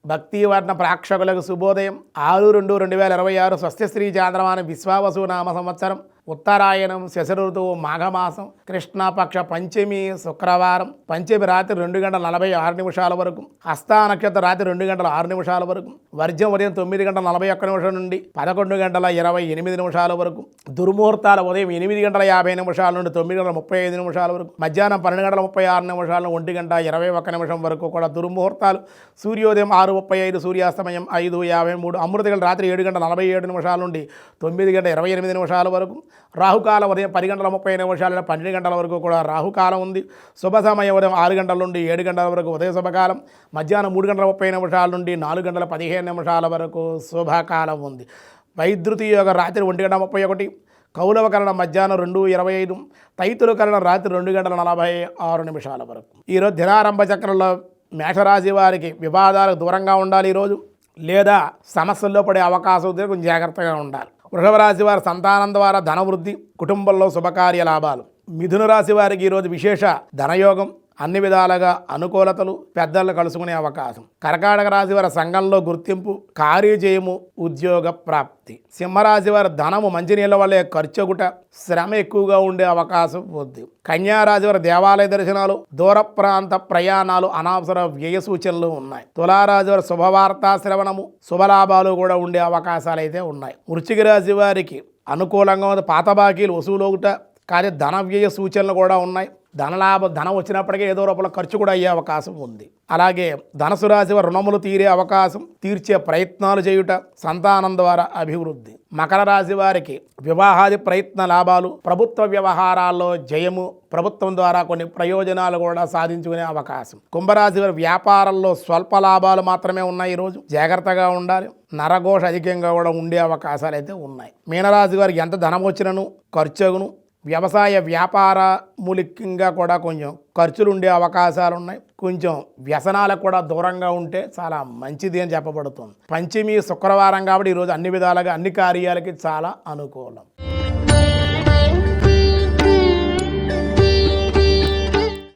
భక్తివర్ణ ప్రేక్షకులకు శుభోదయం 6/2/2026 స్వస్తి శ్రీ చాంద్రమాన విశ్వావసు నామ సంవత్సరం ఉత్తరాయణం శశఋతువు మాఘమాసం కృష్ణపక్ష పంచమి శుక్రవారం పంచమి రాత్రి 2:46 వరకు హస్తా నక్షత్ర రాత్రి 2:06 వరకు వర్జం ఉదయం 9:41 నుండి 11:28 వరకు దుర్ముహూర్తాలు ఉదయం 8:50 నుండి 9:35 వరకు మధ్యాహ్నం 12:36 1:21 వరకు కూడా దుర్ముహూర్తాలు సూర్యోదయం 6:35 సూర్యాస్తమయం 5:53 అమృతగల రాత్రి 7:47 నుండి 9:28 వరకు రాహుకాలం ఉదయం 10:30 నుండి 12 వరకు కూడా రాహుకాలం ఉంది. శుభ సమయం ఉదయం 6 గంటల నుండి 7 గంటల వరకు ఉదయ శుభకాలం మధ్యాహ్నం 3:30 నుండి 4:15 వరకు శుభకాలం ఉంది. వైద్యుతి యోగ రాత్రి 1:31 కౌలవ కరణం మధ్యాహ్నం 2:25 తైతుల కరణం రాత్రి 2:46 వరకు. ఈరోజు దినారంభ చక్రంలో మేషరాశి వారికి వివాదాలకు దూరంగా ఉండాలి ఈరోజు, లేదా సమస్యల్లో పడే అవకాశం ఉంది, కొంచెం జాగ్రత్తగా ఉండాలి. వృషభ రాశి వారి సంతానం ద్వారా ధనవృద్ధి, కుటుంబంలో శుభకార్య లాభాలు. మిథున రాశి వారికి ఈరోజు విశేష ధనయోగం, అన్ని విధాలుగా అనుకూలతలు, పెద్దలను కలుసుకునే అవకాశం. కర్కాటక రాశి వారి సంఘంలో గుర్తింపు, కార్యజయము, ఉద్యోగ ప్రాప్తి. సింహరాశి వారి ధనము మంచినీళ్ళ వల్లే ఖర్చుగుట, శ్రమ ఎక్కువగా ఉండే అవకాశం ఉంది. కన్యారాశి వారి దేవాలయ దర్శనాలు, దూర ప్రాంత ప్రయాణాలు, అనవసర వ్యయ సూచనలు ఉన్నాయి. తులారాశి వారి శుభవార్తా శ్రవణము, శుభలాభాలు కూడా ఉండే అవకాశాలు అయితే ఉన్నాయి. వృశ్చిక రాశి వారికి అనుకూలంగా ఉంది, పాత బాకీలు వసూలవుట, కానీ ధన వ్యయ సూచనలు కూడా ఉన్నాయి. ధనం వచ్చినప్పటికీ ఏదో రూపంలో ఖర్చు కూడా అయ్యే అవకాశం ఉంది. అలాగే ధనుసు రాశి వారి రుణములు తీరే అవకాశం, తీర్చే ప్రయత్నాలు చేయుట, సంతానం ద్వారా అభివృద్ధి. మకర రాశి వారికి వివాహాది ప్రయత్న లాభాలు, ప్రభుత్వ వ్యవహారాల్లో జయము, ప్రభుత్వం ద్వారా కొన్ని ప్రయోజనాలు కూడా సాధించుకునే అవకాశం. కుంభరాశి వారి వ్యాపారంలో స్వల్ప లాభాలు మాత్రమే ఉన్నాయి. ఈరోజు జాగ్రత్తగా ఉండాలి, నరఘోష అధికంగా కూడా ఉండే అవకాశాలు అయితే ఉన్నాయి. మీనరాశి వారికి ఎంత ధనం వచ్చినను ఖర్చును, వ్యవసాయ వ్యాపార మూలికంగా కూడా కొంచెం ఖర్చులు ఉండే అవకాశాలు ఉన్నాయి. కొంచెం వ్యసనాలకు కూడా దూరంగా ఉంటే చాలా మంచిది అని చెప్పబడుతుంది. పంచమి శుక్రవారం కాబట్టి ఈరోజు అన్ని విధాలుగా అన్ని కార్యాలకి చాలా అనుకూలం.